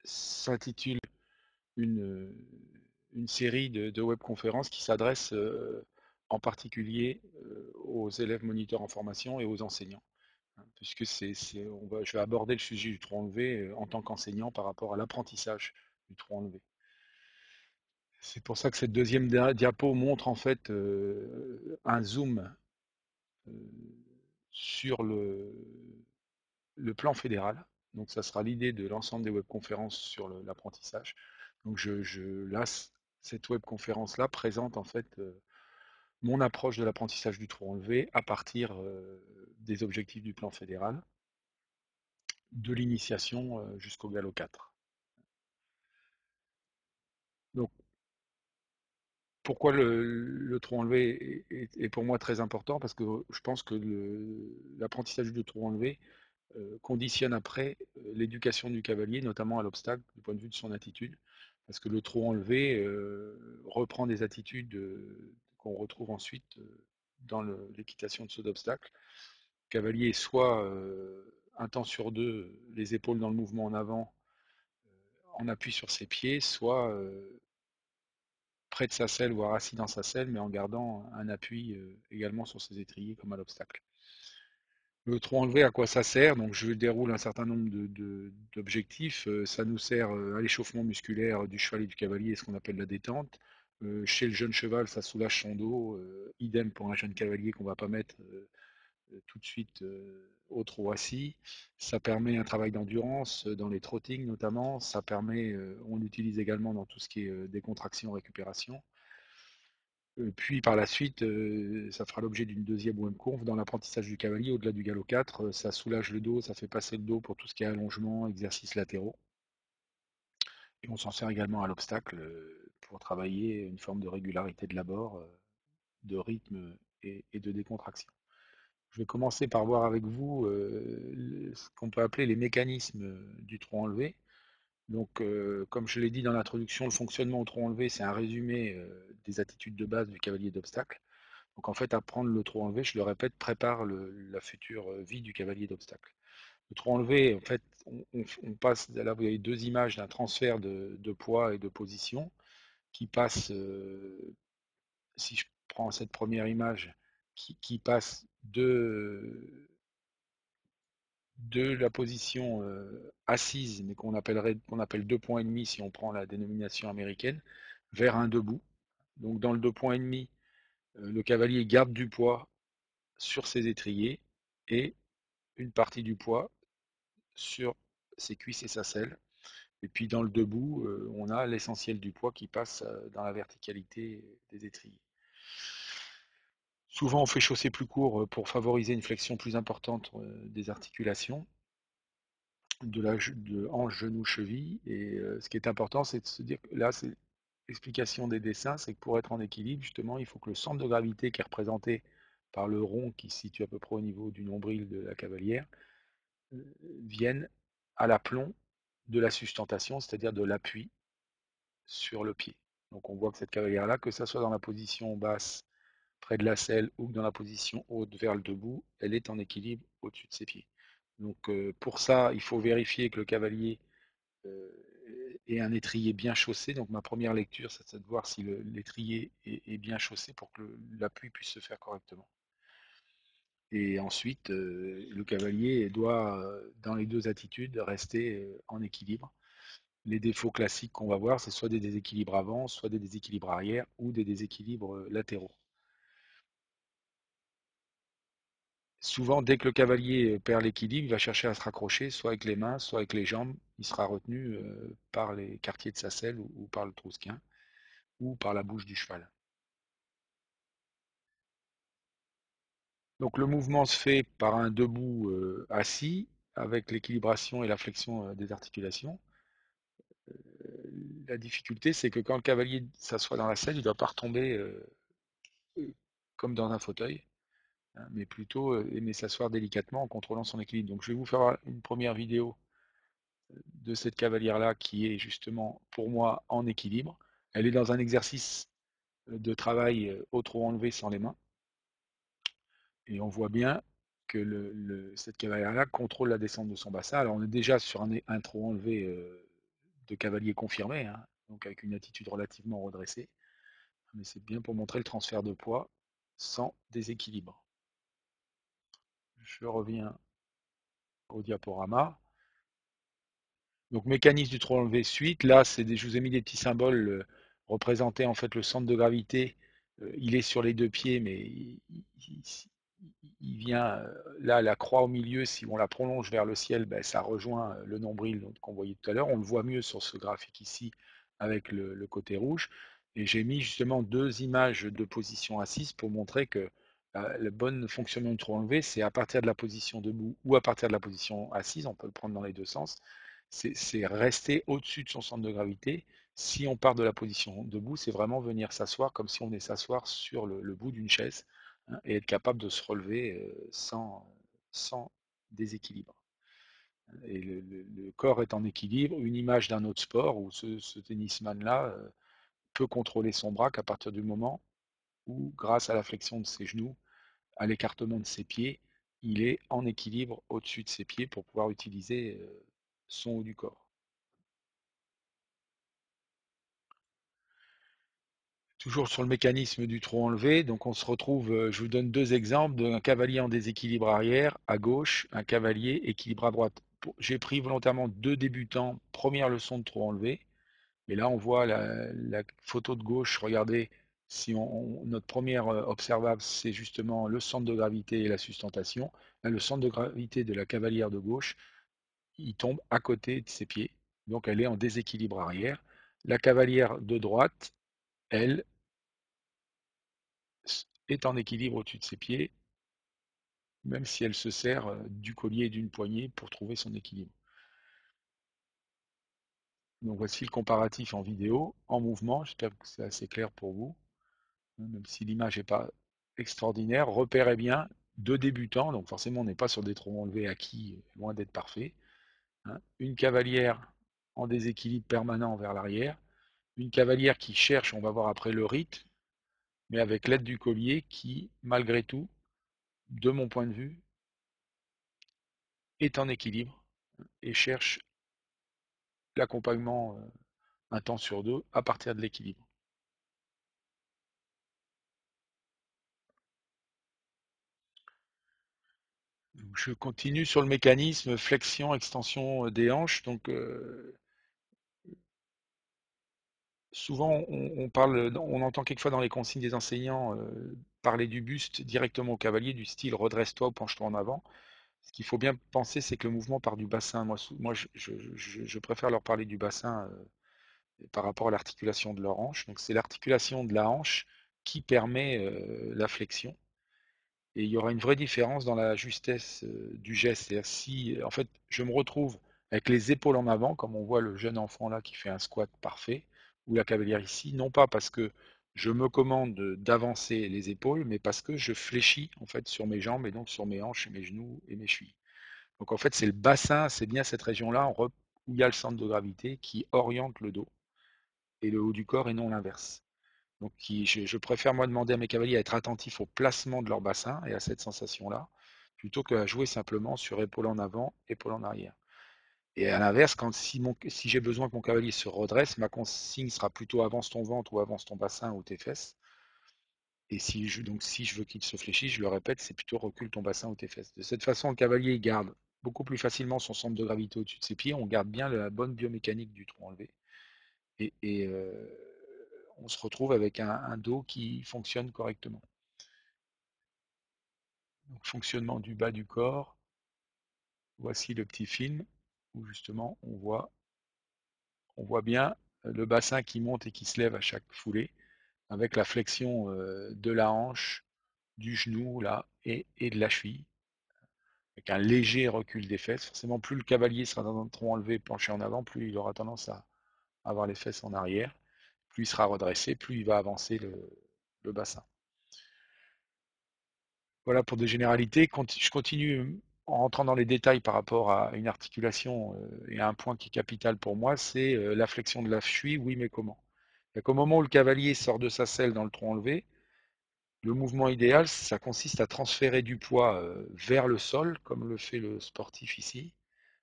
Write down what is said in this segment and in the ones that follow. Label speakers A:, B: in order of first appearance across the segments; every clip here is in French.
A: s'intitule une, une série de webconférences qui s'adresse en particulier aux élèves moniteurs en formation et aux enseignants, hein, puisque je vais aborder le sujet du trou enlevé en tant qu'enseignant par rapport à l'apprentissage du trou enlevé. C'est pour ça que cette deuxième diapo montre en fait un zoom euh, sur le plan fédéral. Donc ça sera l'idée de l'ensemble des webconférences sur l'apprentissage. Donc là, cette webconférence-là présente en fait mon approche de l'apprentissage du trou enlevé à partir des objectifs du plan fédéral, de l'initiation jusqu'au galop 4. Donc pourquoi le trou enlevé est pour moi très important? Parce que je pense que l'apprentissage du trou enlevé conditionne après l'éducation du cavalier, notamment à l'obstacle, du point de vue de son attitude, parce que le trot enlevé reprend des attitudes qu'on retrouve ensuite dans l'équitation de saut d'obstacle. Le cavalier est soit un temps sur deux, les épaules dans le mouvement en avant, en appui sur ses pieds, soit près de sa selle, voire assis dans sa selle, mais en gardant un appui également sur ses étriers comme à l'obstacle. Le trou enlevé, à quoi ça sert? Donc, je déroule un certain nombre d'objectifs. Ça nous sert à l'échauffement musculaire du cheval et du cavalier, ce qu'on appelle la détente. Chez le jeune cheval, ça soulage son dos. Idem pour un jeune cavalier qu'on ne va pas mettre tout de suite au trot assis. Ça permet un travail d'endurance dans les trottings notamment. Ça permet, on l'utilise également dans tout ce qui est décontraction, récupération. Puis par la suite, ça fera l'objet d'une deuxième webconf dans l'apprentissage du cavalier au-delà du galop 4. Ça soulage le dos, ça fait passer le dos pour tout ce qui est allongement, exercices latéraux. Et on s'en sert également à l'obstacle pour travailler une forme de régularité de l'abord, de rythme et de décontraction. Je vais commencer par voir avec vous ce qu'on peut appeler les mécanismes du trot enlevé. Donc, comme je l'ai dit dans l'introduction, le fonctionnement au trot enlevé, c'est un résumé des attitudes de base du cavalier d'obstacle. Donc en fait, apprendre le trot enlevé, je le répète, prépare la future vie du cavalier d'obstacle. Le trot enlevé, en fait, on passe, là vous avez deux images d'un transfert de poids et de position qui passe, si je prends cette première image, qui passe de la position assise, mais qu'on appelle 2,5 points si on prend la dénomination américaine, vers un debout. Donc dans le 2,5 points, le cavalier garde du poids sur ses étriers et une partie du poids sur ses cuisses et sa selle. Et puis dans le debout, on a l'essentiel du poids qui passe dans la verticalité des étriers. Souvent, on fait chausser plus court pour favoriser une flexion plus importante des articulations de hanche, genou, cheville. Et ce qui est important, c'est de se dire que là, c'est l'explication des dessins, c'est que pour être en équilibre, justement, il faut que le centre de gravité qui est représenté par le rond qui se situe à peu près au niveau du nombril de la cavalière vienne à l'aplomb de la sustentation, c'est-à-dire de l'appui sur le pied. Donc on voit que cette cavalière-là, que ça soit dans la position basse près de la selle ou dans la position haute vers le debout, elle est en équilibre au-dessus de ses pieds. Donc pour ça, il faut vérifier que le cavalier euh, ait un étrier bien chaussé. Donc ma première lecture, c'est de voir si l'étrier est bien chaussé pour que l'appui puisse se faire correctement. Et ensuite, le cavalier doit, dans les deux attitudes, rester en équilibre. Les défauts classiques qu'on va voir, c'est soit des déséquilibres avant, soit des déséquilibres arrière ou des déséquilibres latéraux. Souvent, dès que le cavalier perd l'équilibre, il va chercher à se raccrocher, soit avec les mains, soit avec les jambes. Il sera retenu par les quartiers de sa selle ou par le trousquin ou par la bouche du cheval. Donc le mouvement se fait par un debout assis avec l'équilibration et la flexion des articulations. La difficulté, c'est que quand le cavalier s'assoit dans la selle, il ne doit pas retomber comme dans un fauteuil, hein, mais plutôt aimer s'asseoir délicatement en contrôlant son équilibre. Donc je vais vous faire une première vidéo de cette cavalière-là qui est justement pour moi en équilibre. Elle est dans un exercice de travail au trot enlevé sans les mains. Et on voit bien que cette cavalière-là contrôle la descente de son bassin. Alors on est déjà sur un trot enlevé de cavalier confirmé, hein, donc avec une attitude relativement redressée. Mais c'est bien pour montrer le transfert de poids sans déséquilibre. Je reviens au diaporama. Donc mécanisme du tronc enlevé suite. Là, je vous ai mis des petits symboles représenter en fait le centre de gravité. Il est sur les deux pieds, mais il vient là, la croix au milieu, si on la prolonge vers le ciel, ben, ça rejoint le nombril qu'on voyait tout à l'heure. On le voit mieux sur ce graphique ici avec le côté rouge. Et j'ai mis justement deux images de position assise pour montrer que le bon fonctionnement du tronc enlevé, c'est à partir de la position debout ou à partir de la position assise, on peut le prendre dans les deux sens, c'est rester au-dessus de son centre de gravité. Si on part de la position debout, c'est vraiment venir s'asseoir comme si on est s'asseoir sur le bout d'une chaise, hein, et être capable de se relever sans déséquilibre. Et le corps est en équilibre. Une image d'un autre sport où ce tennisman-là peut contrôler son bras qu'à partir du moment où, grâce à la flexion de ses genoux, à l'écartement de ses pieds, il est en équilibre au-dessus de ses pieds pour pouvoir utiliser son haut du corps. Toujours sur le mécanisme du trot enlevé, donc on se retrouve, je vous donne deux exemples d'un cavalier en déséquilibre arrière à gauche, un cavalier équilibre à droite. J'ai pris volontairement deux débutants, première leçon de trot enlevé, et là on voit la photo de gauche, regardez, si notre première observable, c'est justement le centre de gravité et la sustentation. Là, le centre de gravité de la cavalière de gauche, il tombe à côté de ses pieds, donc elle est en déséquilibre arrière. La cavalière de droite, elle, est en équilibre au-dessus de ses pieds, même si elle se sert du collier et d'une poignée pour trouver son équilibre. Donc voici le comparatif en vidéo, en mouvement. J'espère que c'est assez clair pour vous, même si l'image n'est pas extraordinaire. Repérez bien deux débutants, donc forcément on n'est pas sur des troncs enlevés acquis, loin d'être parfait. Une cavalière en déséquilibre permanent vers l'arrière, une cavalière qui cherche, on va voir après le rythme, mais avec l'aide du collier qui, malgré tout, de mon point de vue, est en équilibre et cherche l'accompagnement un temps sur deux à partir de l'équilibre. Je continue sur le mécanisme flexion, extension des hanches. Donc, souvent, on parle, on entend quelquefois dans les consignes des enseignants parler du buste directement au cavalier, du style redresse-toi ou penche-toi en avant. Ce qu'il faut bien penser, c'est que le mouvement part du bassin. Moi je préfère leur parler du bassin par rapport à l'articulation de leur hanche. Donc, c'est l'articulation de la hanche qui permet la flexion. Et il y aura une vraie différence dans la justesse du geste. C'est-à-dire si, en fait, je me retrouve avec les épaules en avant, comme on voit le jeune enfant là qui fait un squat parfait, ou la cavalière ici, non pas parce que je me commande d'avancer les épaules, mais parce que je fléchis en fait sur mes jambes et donc sur mes hanches, mes genoux et mes chevilles. Donc en fait, c'est le bassin, c'est bien cette région-là où il y a le centre de gravité qui oriente le dos et le haut du corps et non l'inverse. Donc je préfère moi demander à mes cavaliers à être attentifs au placement de leur bassin et à cette sensation-là, plutôt qu'à jouer simplement sur épaule en avant, épaule en arrière. Et à l'inverse, si j'ai besoin que mon cavalier se redresse, ma consigne sera plutôt avance ton ventre ou avance ton bassin ou tes fesses. Et si je veux qu'il se fléchisse, je le répète, c'est plutôt recule ton bassin ou tes fesses. De cette façon, le cavalier garde beaucoup plus facilement son centre de gravité au-dessus de ses pieds. On garde bien la bonne biomécanique du tronc enlevé. Et on se retrouve avec un dos qui fonctionne correctement. Donc, fonctionnement du bas du corps. Voici le petit film où justement on voit bien le bassin qui monte et qui se lève à chaque foulée avec la flexion de la hanche, du genou là et de la cheville avec un léger recul des fesses. Forcément, plus le cavalier sera dans un tronc enlevé, penché en avant, plus il aura tendance à avoir les fesses en arrière. Plus il sera redressé, plus il va avancer le bassin. Voilà pour des généralités. Je continue en rentrant dans les détails par rapport à une articulation et à un point qui est capital pour moi, c'est la flexion de la cheville. Oui, mais comment? Au moment où le cavalier sort de sa selle dans le tronc enlevé, le mouvement idéal, ça consiste à transférer du poids vers le sol, comme le fait le sportif ici,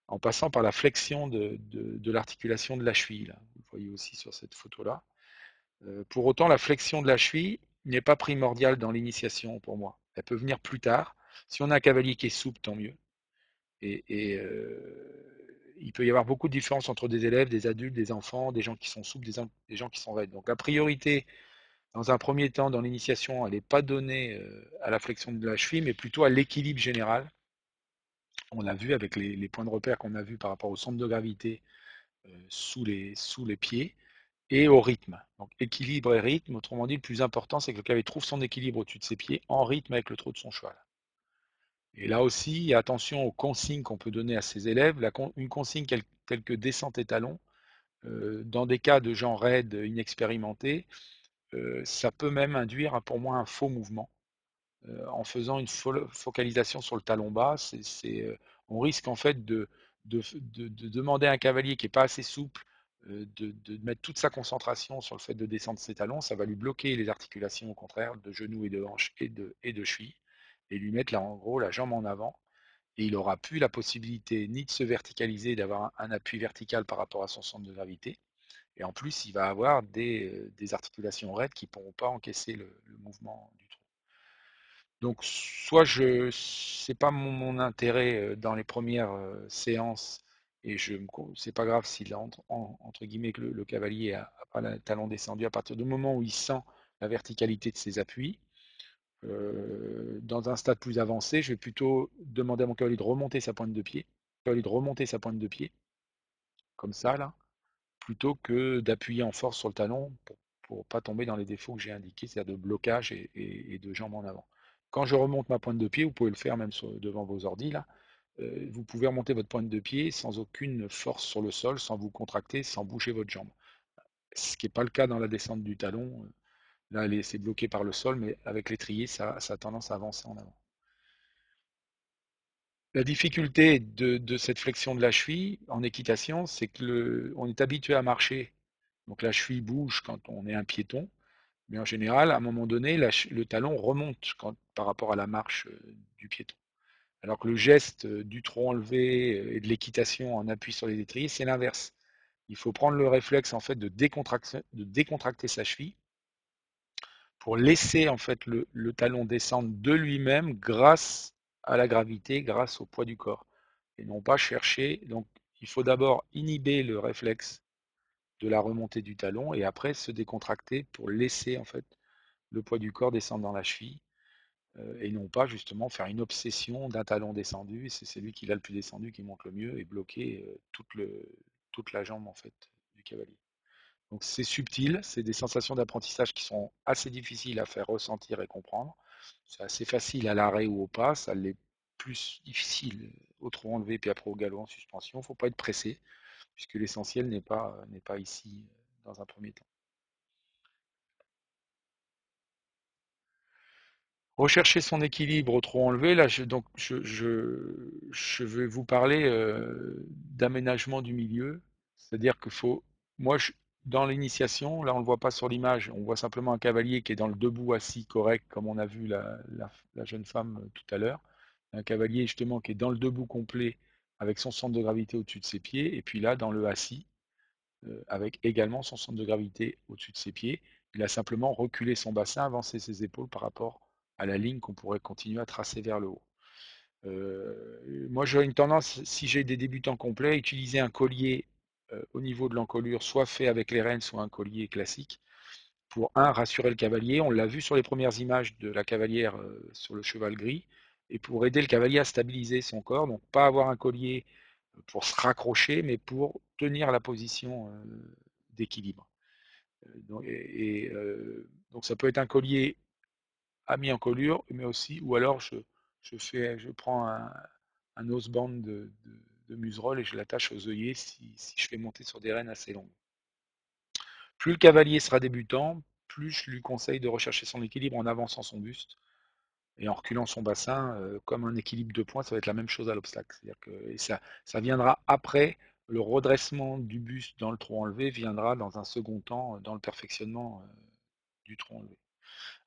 A: en passant par la flexion de l'articulation de la cheville. Là. Vous le voyez aussi sur cette photo-là. Pour autant, la flexion de la cheville n'est pas primordiale dans l'initiation pour moi. Elle peut venir plus tard. Si on a un cavalier qui est souple, tant mieux. Il peut y avoir beaucoup de différences entre des élèves, des adultes, des enfants, des gens qui sont souples, des gens qui sont raides. Donc la priorité, dans un premier temps, dans l'initiation, elle n'est pas donnée à la flexion de la cheville, mais plutôt à l'équilibre général. On a vu avec les points de repère qu'on a vu par rapport au centre de gravité sous les pieds et au rythme. Donc équilibre et rythme, autrement dit, le plus important, c'est que le cavalier trouve son équilibre au-dessus de ses pieds en rythme avec le trot de son cheval. Et là aussi, attention aux consignes qu'on peut donner à ses élèves. Une consigne telle que descente et talon, dans des cas de gens raides, inexpérimentés, ça peut même induire pour moi un faux mouvement. En faisant une focalisation sur le talon bas, on risque en fait de demander à un cavalier qui n'est pas assez souple de mettre toute sa concentration sur le fait de descendre ses talons. Ça va lui bloquer les articulations au contraire de genoux et de hanches et de cheville et lui mettre là en gros la jambe en avant et il aura plus la possibilité ni de se verticaliser, d'avoir un appui vertical par rapport à son centre de gravité, et en plus il va avoir des articulations raides qui ne pourront pas encaisser le mouvement du trot. Donc soit je c'est pas mon intérêt dans les premières séances et c'est pas grave s'il entre guillemets que le cavalier a pas le talon descendu à partir du moment où il sent la verticalité de ses appuis. Dans un stade plus avancé, je vais plutôt demander à mon cavalier de remonter sa pointe de pied, comme ça, là, plutôt que d'appuyer en force sur le talon pour ne pas tomber dans les défauts que j'ai indiqués, c'est-à-dire de blocage et de jambes en avant. Quand je remonte ma pointe de pied, vous pouvez le faire même devant vos ordis, là, vous pouvez remonter votre pointe de pied sans aucune force sur le sol, sans vous contracter, sans bouger votre jambe. Ce qui n'est pas le cas dans la descente du talon. Là, c'est bloqué par le sol, mais avec l'étrier, ça a tendance à avancer en avant. La difficulté de cette flexion de la cheville en équitation, c'est que on est habitué à marcher. Donc la cheville bouge quand on est un piéton, mais en général, à un moment donné, le talon remonte par rapport à la marche du piéton. Alors que le geste du trot enlevé et de l'équitation en appui sur les étriers, c'est l'inverse. Il faut prendre le réflexe en fait de décontracter sa cheville pour laisser en fait le talon descendre de lui-même grâce à la gravité, grâce au poids du corps, et non pas chercher. Donc, il faut d'abord inhiber le réflexe de la remontée du talon et après se décontracter pour laisser en fait le poids du corps descendre dans la cheville et non pas justement faire une obsession d'un talon descendu. C'est celui qui l'a le plus descendu qui monte le mieux et bloquer toute la jambe en fait du cavalier. Donc c'est subtil, c'est des sensations d'apprentissage qui sont assez difficiles à faire ressentir et comprendre. C'est assez facile à l'arrêt ou au pas, ça l'est plus difficile au trot enlevé puis après au galop en suspension. Il ne faut pas être pressé, puisque l'essentiel n'est pas ici dans un premier temps. Rechercher son équilibre au trot enlevé, là je vais vous parler d'aménagement du milieu, c'est-à-dire qu'il faut, moi dans l'initiation, là on ne le voit pas sur l'image, on voit simplement un cavalier qui est dans le debout assis correct, comme on a vu la jeune femme tout à l'heure, un cavalier justement qui est dans le debout complet avec son centre de gravité au-dessus de ses pieds, et puis là dans le assis, avec également son centre de gravité au-dessus de ses pieds. Il a simplement reculé son bassin, avancé ses épaules par rapport à la ligne qu'on pourrait continuer à tracer vers le haut. Moi, j'aurais une tendance, si j'ai des débutants complets, à utiliser un collier au niveau de l'encolure, soit fait avec les rênes, soit un collier classique, pour rassurer le cavalier. On l'a vu sur les premières images de la cavalière sur le cheval gris, et pour aider le cavalier à stabiliser son corps, donc pas avoir un collier pour se raccrocher, mais pour tenir la position d'équilibre. Donc ça peut être un collier à mi-encolure, mais aussi, ou alors je prends un noseband de muserolle et je l'attache aux œillets si je fais monter sur des rênes assez longues. Plus le cavalier sera débutant, plus je lui conseille de rechercher son équilibre en avançant son buste et en reculant son bassin, comme un équilibre de points, ça va être la même chose à l'obstacle. C'est-à-dire que, et ça viendra après, le redressement du buste dans le trot enlevé viendra dans un second temps dans le perfectionnement du trot enlevé.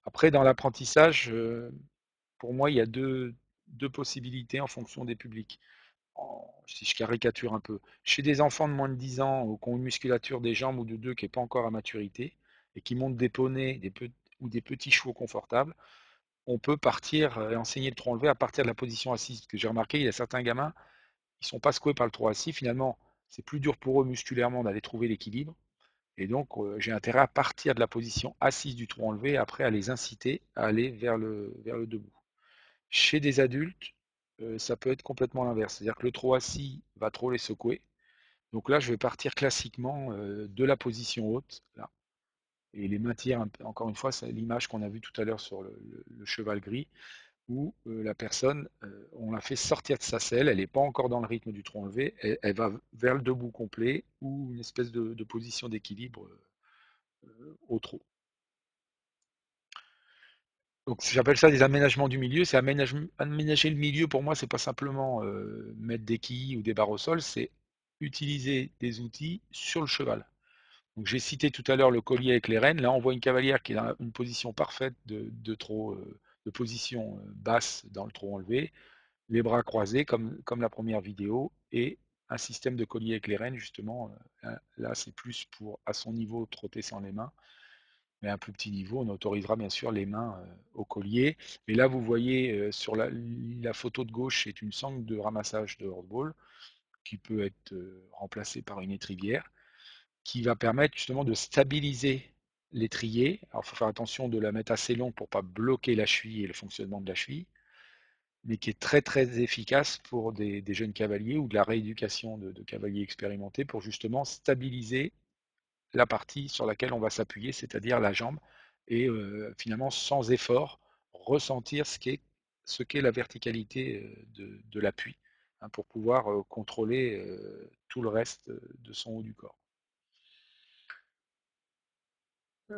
A: Après, dans l'apprentissage, pour moi, il y a deux possibilités en fonction des publics. si je caricature un peu, chez des enfants de moins de 10 ans ou qui ont une musculature des jambes ou de deux qui n'est pas encore à maturité et qui montent des poneys ou des petits chevaux confortables, on peut partir et enseigner le tronc levé à partir de la position assise. Parce que j'ai remarqué, il y a certains gamins, ils ne sont pas secoués par le tronc assis. Finalement, c'est plus dur pour eux musculairement d'aller trouver l'équilibre. Et donc, j'ai intérêt à partir de la position assise du tronc enlevé et après à les inciter à aller vers le debout. Chez des adultes, ça peut être complètement l'inverse. C'est-à-dire que le trop assis va trop les secouer. Donc là, je vais partir classiquement de la position haute, là, et les maintenir, encore une fois, c'est l'image qu'on a vue tout à l'heure sur le cheval gris, où la personne, on la fait sortir de sa selle, elle n'est pas encore dans le rythme du tronc levé, elle va vers le debout complet ou une espèce de position d'équilibre au trot. Donc j'appelle ça des aménagements du milieu. C'est aménager le milieu pour moi, c'est pas simplement mettre des quilles ou des barres au sol, c'est utiliser des outils sur le cheval. Donc j'ai cité tout à l'heure le collier avec les rênes. Là, on voit une cavalière qui est dans une position parfaite de trot, de position basse dans le trot enlevé, les bras croisés comme la première vidéo, et un système de collier avec les rênes justement. Là, c'est plus pour à son niveau trotter sans les mains. Mais à un plus petit niveau, on autorisera bien sûr les mains au collier. Et là, vous voyez sur la photo de gauche, c'est une sangle de ramassage de hardball qui peut être remplacée par une étrivière, qui va permettre justement de stabiliser l'étrier. Alors, il faut faire attention de la mettre assez long pour ne pas bloquer la cheville et le fonctionnement de la cheville, mais qui est très très efficace pour des jeunes cavaliers ou de la rééducation de cavaliers expérimentés pour justement stabiliser la partie sur laquelle on va s'appuyer, c'est-à-dire la jambe, et finalement sans effort, ressentir ce qu'est la verticalité de l'appui, hein, pour pouvoir contrôler tout le reste de son haut du corps.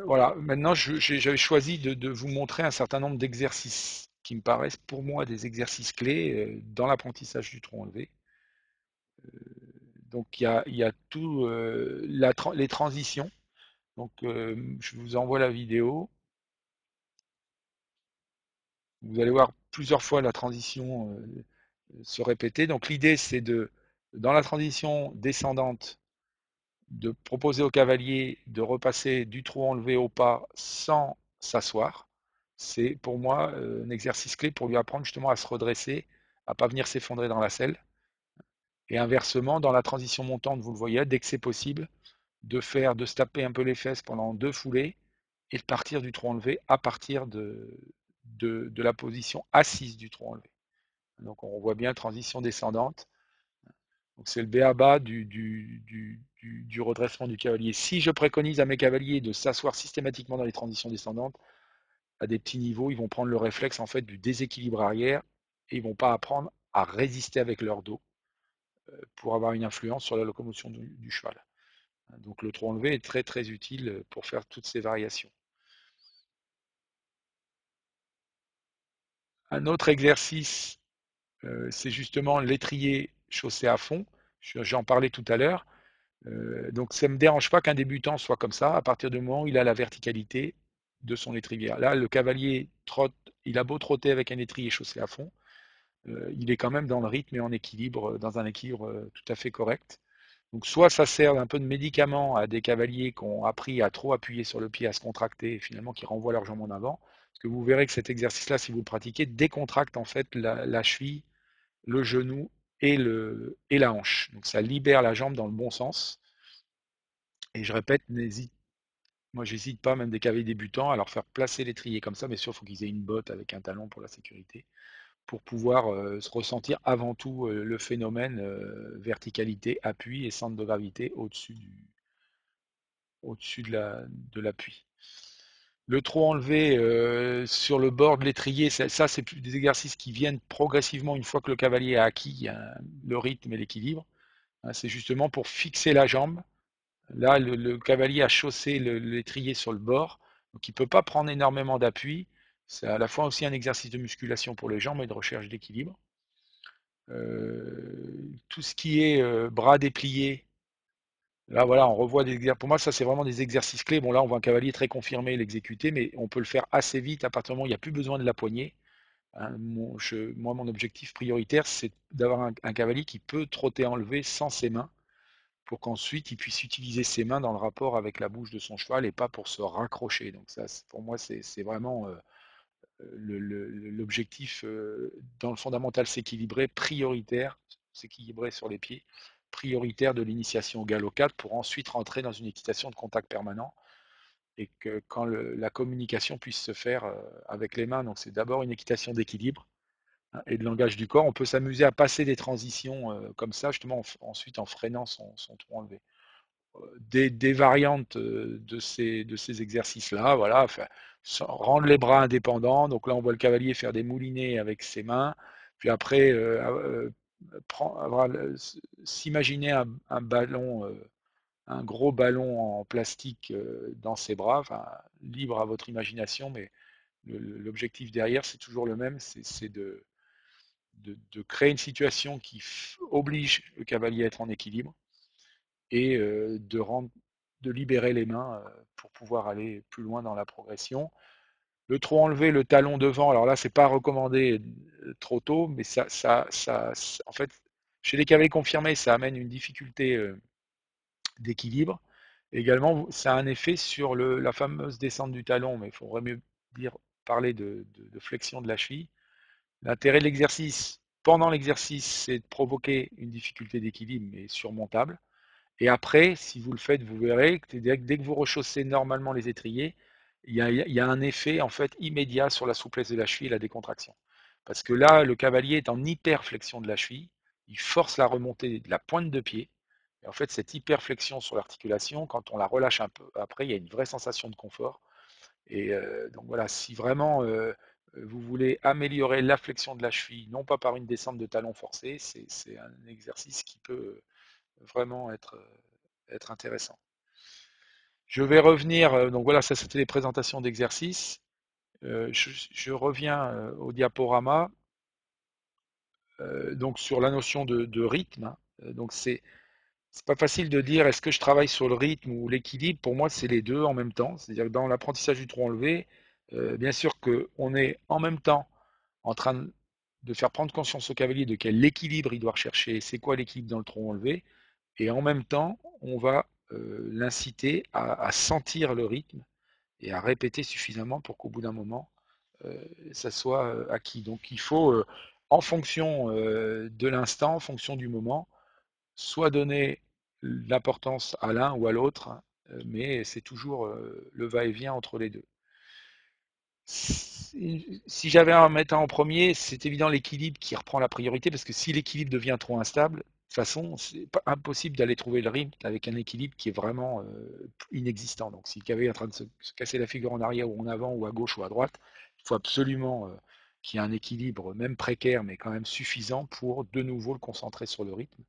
A: Voilà, maintenant j'avais choisi de vous montrer un certain nombre d'exercices qui me paraissent pour moi des exercices clés dans l'apprentissage du tronc enlevé. Donc il y a tout les transitions. Donc je vous envoie la vidéo. Vous allez voir plusieurs fois la transition se répéter. Donc l'idée, c'est dans la transition descendante, de proposer au cavalier de repasser du trot enlevé au pas sans s'asseoir. C'est pour moi un exercice clé pour lui apprendre justement à se redresser, à ne pas venir s'effondrer dans la selle. Et inversement, dans la transition montante, vous le voyez, dès que c'est possible, de se taper un peu les fesses pendant deux foulées et de partir du trot enlevé à partir de la position assise du trot enlevé. Donc on voit bien transition descendante. Donc c'est le b.a.-ba du redressement du cavalier. Si je préconise à mes cavaliers de s'asseoir systématiquement dans les transitions descendantes, à des petits niveaux, ils vont prendre le réflexe en fait du déséquilibre arrière et ils vont pas apprendre à résister avec leur dos pour avoir une influence sur la locomotion du cheval. Donc le trot enlevé est très très utile pour faire toutes ces variations. Un autre exercice, c'est justement l'étrier chaussé à fond. J'en parlais tout à l'heure. Donc ça ne me dérange pas qu'un débutant soit comme ça, à partir du moment où il a la verticalité de son étrivière. Là, le cavalier trotte, il a beau trotter avec un étrier chaussé à fond, il est quand même dans le rythme et en équilibre, dans un équilibre tout à fait correct. Donc soit ça sert un peu de médicament à des cavaliers qui ont appris à trop appuyer sur le pied, à se contracter, et finalement qui renvoient leurs jambes en avant. Parce que vous verrez que cet exercice-là, si vous le pratiquez, décontracte en fait la cheville, le genou et la hanche. Donc ça libère la jambe dans le bon sens. Et je répète, moi j'hésite pas, même des cavaliers débutants, à leur faire placer l'étrier comme ça, mais sûr, il faut qu'ils aient une botte avec un talon pour la sécurité, pour pouvoir se ressentir avant tout le phénomène verticalité, appui et centre de gravité au-dessus de l'appui. Le trot enlevé sur le bord de l'étrier, ça c'est des exercices qui viennent progressivement une fois que le cavalier a acquis le rythme et l'équilibre. Hein, c'est justement pour fixer la jambe. Là, le cavalier a chaussé l'étrier sur le bord, donc il ne peut pas prendre énormément d'appui. C'est à la fois aussi un exercice de musculation pour les jambes et de recherche d'équilibre. Tout ce qui est bras dépliés, là voilà, on revoit des exercices. Pour moi, ça c'est vraiment des exercices clés. Bon là, on voit un cavalier très confirmé l'exécuter, mais on peut le faire assez vite à partir du moment où il n'y a plus besoin de la poignée. Hein, moi, mon objectif prioritaire, c'est d'avoir un cavalier qui peut trotter enlevé sans ses mains, pour qu'ensuite il puisse utiliser ses mains dans le rapport avec la bouche de son cheval et pas pour se raccrocher. Donc ça, pour moi, c'est vraiment l'objectif dans le fondamental, s'équilibrer, prioritaire, s'équilibrer sur les pieds, prioritaire de l'initiation au galop 4 pour ensuite rentrer dans une équitation de contact permanent et que quand la communication puisse se faire avec les mains. Donc c'est d'abord une équitation d'équilibre, hein, et de langage du corps. On peut s'amuser à passer des transitions comme ça, justement, ensuite en freinant son tronc enlevé. Des variantes de ces exercices-là, voilà, enfin, rendre les bras indépendants. Donc là, on voit le cavalier faire des moulinets avec ses mains, puis après, s'imaginer un ballon, un gros ballon en plastique dans ses bras, enfin, libre à votre imagination, mais l'objectif derrière, c'est toujours le même, c'est de créer une situation qui oblige le cavalier à être en équilibre et de libérer les mains pour pouvoir aller plus loin dans la progression. Le trop enlevé, le talon devant, alors là, c'est pas recommandé trop tôt, mais en fait, chez les cavaliers confirmés, ça amène une difficulté d'équilibre. Également, ça a un effet sur la fameuse descente du talon, mais il faudrait mieux parler de flexion de la cheville. L'intérêt de l'exercice, pendant l'exercice, c'est de provoquer une difficulté d'équilibre, mais surmontable. Et après, si vous le faites, vous verrez que dès que vous rechaussez normalement les étriers, il y a un effet en fait immédiat sur la souplesse de la cheville et la décontraction. Parce que là, le cavalier est en hyperflexion de la cheville, il force la remontée de la pointe de pied. Et en fait, cette hyperflexion sur l'articulation, quand on la relâche un peu, après, il y a une vraie sensation de confort. Et donc voilà, si vraiment vous voulez améliorer la flexion de la cheville, non pas par une descente de talon forcée, c'est un exercice qui peut vraiment être intéressant. Je vais revenir, donc voilà, ça c'était les présentations d'exercices. Je reviens au diaporama, donc sur la notion de rythme, hein. Donc c'est pas facile de dire est-ce que je travaille sur le rythme ou l'équilibre. Pour moi, c'est les deux en même temps. C'est-à-dire que dans l'apprentissage du tronc enlevé, bien sûr qu'on est en même temps en train de faire prendre conscience au cavalier de quel équilibre il doit rechercher, c'est quoi l'équilibre dans le tronc enlevé, et en même temps, on va l'inciter à sentir le rythme et à répéter suffisamment pour qu'au bout d'un moment, ça soit acquis. Donc il faut, en fonction de l'instant, en fonction du moment, soit donner l'importance à l'un ou à l'autre, mais c'est toujours le va-et-vient entre les deux. Si j'avais à en mettre un en premier, c'est évident l'équilibre qui reprend la priorité, parce que si l'équilibre devient trop instable, de toute façon, c'est pas impossible d'aller trouver le rythme avec un équilibre qui est vraiment inexistant. Donc si le cavalier est en train de se casser la figure en arrière ou en avant ou à gauche ou à droite, il faut absolument qu'il y ait un équilibre, même précaire, mais quand même suffisant pour de nouveau le concentrer sur le rythme.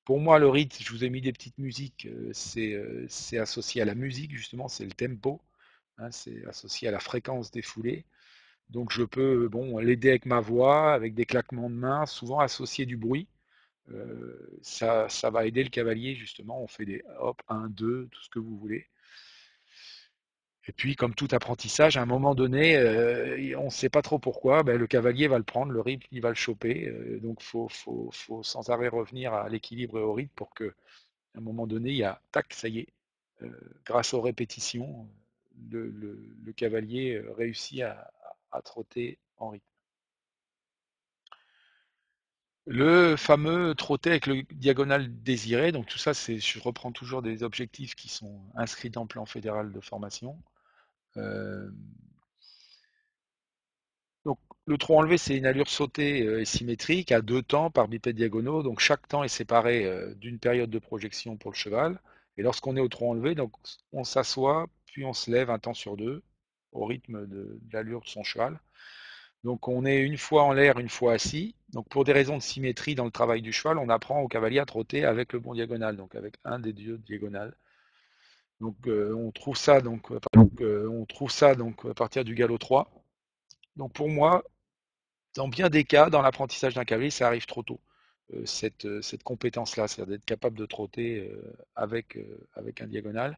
A: Pour moi, le rythme, je vous ai mis des petites musiques, c'est associé à la musique, justement, c'est le tempo, hein, c'est associé à la fréquence des foulées. Donc je peux bon, l'aider avec ma voix, avec des claquements de mains, souvent associer du bruit. Ça va aider le cavalier, justement. On fait des hop, un, deux, tout ce que vous voulez. Et puis, comme tout apprentissage, à un moment donné, on ne sait pas trop pourquoi, ben, le cavalier va le prendre, le rythme, il va le choper. Donc, faut sans arrêt revenir à l'équilibre et au rythme pour que, à un moment donné, il y a, tac, ça y est, euh, grâce aux répétitions, le cavalier réussit à trotter en rythme. Le fameux trotter avec le diagonal désiré, donc tout ça, je reprends toujours des objectifs qui sont inscrits dans le plan fédéral de formation. Euh, donc le trot enlevé, c'est une allure sautée et symétrique à deux temps par bipèdes diagonaux. Donc chaque temps est séparé d'une période de projection pour le cheval. Et lorsqu'on est au trot enlevé, donc on s'assoit, puis on se lève un temps sur deux au rythme de l'allure de son cheval. Donc on est une fois en l'air, une fois assis. Donc pour des raisons de symétrie dans le travail du cheval, on apprend au cavalier à trotter avec le bon diagonal, donc avec un des deux diagonales. Donc on trouve ça donc à partir du galop 3. Donc pour moi, dans bien des cas, dans l'apprentissage d'un cavalier, ça arrive trop tôt. Cette compétence-là, c'est-à-dire d'être capable de trotter avec un diagonal.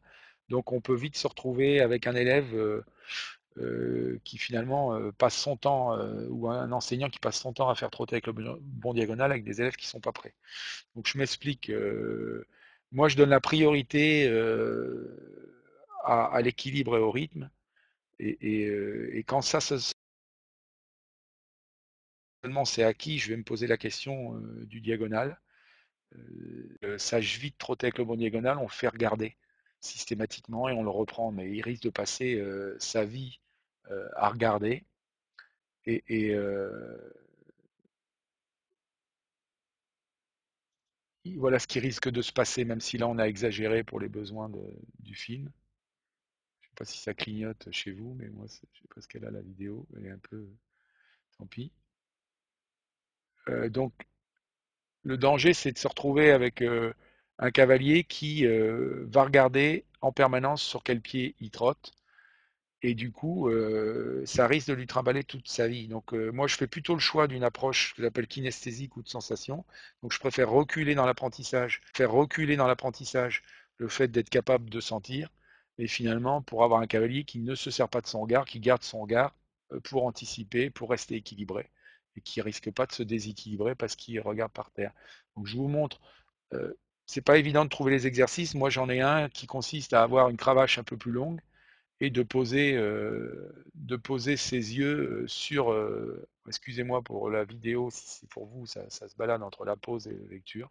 A: Donc on peut vite se retrouver avec un élève qui finalement passe son temps, ou un enseignant qui passe son temps à faire trotter avec le bon diagonal avec des élèves qui sont pas prêts. Donc je m'explique. Moi, je donne la priorité à l'équilibre et au rythme. Et quand ça seulement c'est acquis, je vais me poser la question du diagonal. Sage vite trotter avec le bon diagonal, on le fait regarder systématiquement et on le reprend. Mais il risque de passer sa vie à regarder. Et voilà ce qui risque de se passer, même si là on a exagéré pour les besoins du film. Je sais pas si ça clignote chez vous, mais moi je sais pas ce qu'elle a la vidéo, elle est un peu, tant pis. Donc le danger c'est de se retrouver avec un cavalier qui va regarder en permanence sur quel pied il trotte. Et du coup, ça risque de lui trimballer toute sa vie. Donc, moi, je fais plutôt le choix d'une approche que j'appelle kinesthésique ou de sensation. Donc, je préfère reculer dans l'apprentissage, faire reculer dans l'apprentissage le fait d'être capable de sentir. Et finalement, pour avoir un cavalier qui ne se sert pas de son regard, qui garde son regard pour anticiper, pour rester équilibré, et qui risque pas de se déséquilibrer parce qu'il regarde par terre. Donc, je vous montre. Euh, c'est pas évident de trouver les exercices. Moi, j'en ai un qui consiste à avoir une cravache un peu plus longue et de poser ses yeux sur, excusez-moi pour la vidéo, si c'est pour vous, ça se balade entre la pause et la lecture.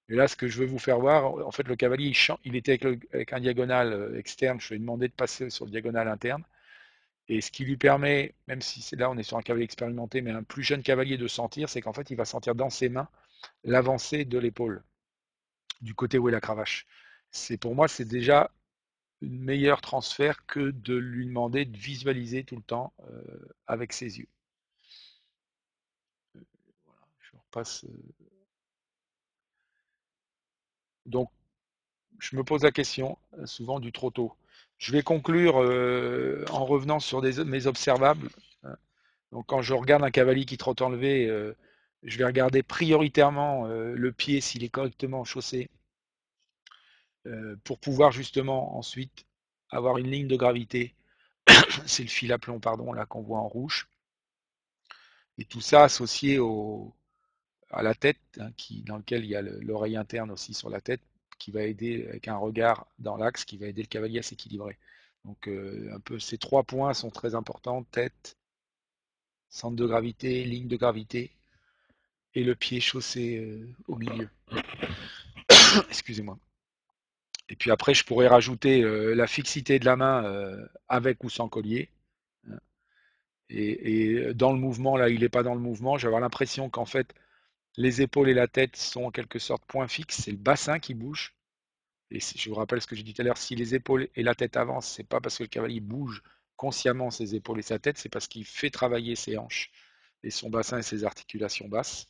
A: Et là, ce que je veux vous faire voir, en fait, le cavalier, il était avec un diagonal externe, je lui ai demandé de passer sur le diagonal interne, et ce qui lui permet, même si c'est là, on est sur un cavalier expérimenté, mais un plus jeune cavalier de sentir, c'est qu'en fait, il va sentir dans ses mains l'avancée de l'épaule, du côté où est la cravache. Pour moi, c'est déjà meilleur transfert que de lui demander de visualiser tout le temps avec ses yeux. Voilà, je repasse. Donc, je me pose la question souvent du trop tôt. Je vais conclure en revenant sur mes observables. Donc, quand je regarde un cavalier qui trotte enlevé, je vais regarder prioritairement le pied s'il est correctement chaussé pour pouvoir justement ensuite avoir une ligne de gravité. C'est le fil à plomb, pardon, là qu'on voit en rouge. Et tout ça associé à la tête, hein, dans lequel il y a l'oreille interne aussi sur la tête, qui va aider avec un regard dans l'axe, qui va aider le cavalier à s'équilibrer. Donc un peu ces trois points sont très importants, tête, centre de gravité, ligne de gravité, et le pied chaussé au milieu. Excusez-moi. Et puis après, je pourrais rajouter la fixité de la main avec ou sans collier. Hein. Et dans le mouvement, là, il n'est pas dans le mouvement, j'ai avoir l'impression qu'en fait, les épaules et la tête sont en quelque sorte point fixe, c'est le bassin qui bouge. Et je vous rappelle ce que j'ai dit tout à l'heure, si les épaules et la tête avancent, c'est pas parce que le cavalier bouge consciemment ses épaules et sa tête, c'est parce qu'il fait travailler ses hanches et son bassin et ses articulations basses.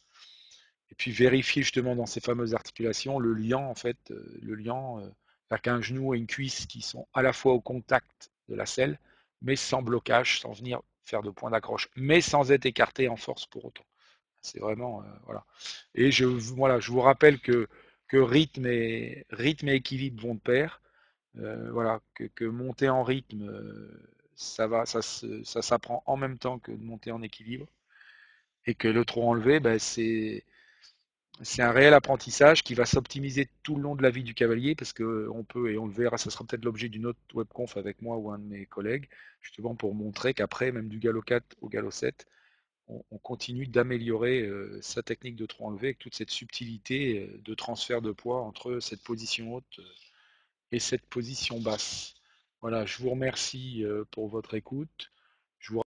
A: Et puis vérifier justement dans ces fameuses articulations le liant, en fait, le liant avec un genou et une cuisse qui sont à la fois au contact de la selle, mais sans blocage, sans venir faire de point d'accroche, mais sans être écarté en force pour autant. C'est vraiment voilà. Et voilà, je vous rappelle que rythme et équilibre vont de pair. Voilà, que monter en rythme, ça s'apprend en même temps que de monter en équilibre. Et que le trop enlevé, ben, c'est un réel apprentissage qui va s'optimiser tout le long de la vie du cavalier parce que on peut, et on le verra, ça sera peut-être l'objet d'une autre webconf avec moi ou un de mes collègues, justement pour montrer qu'après, même du galop 4 au galop 7, on continue d'améliorer sa technique de trop enlevé avec toute cette subtilité de transfert de poids entre cette position haute et cette position basse. Voilà, je vous remercie pour votre écoute. Je vous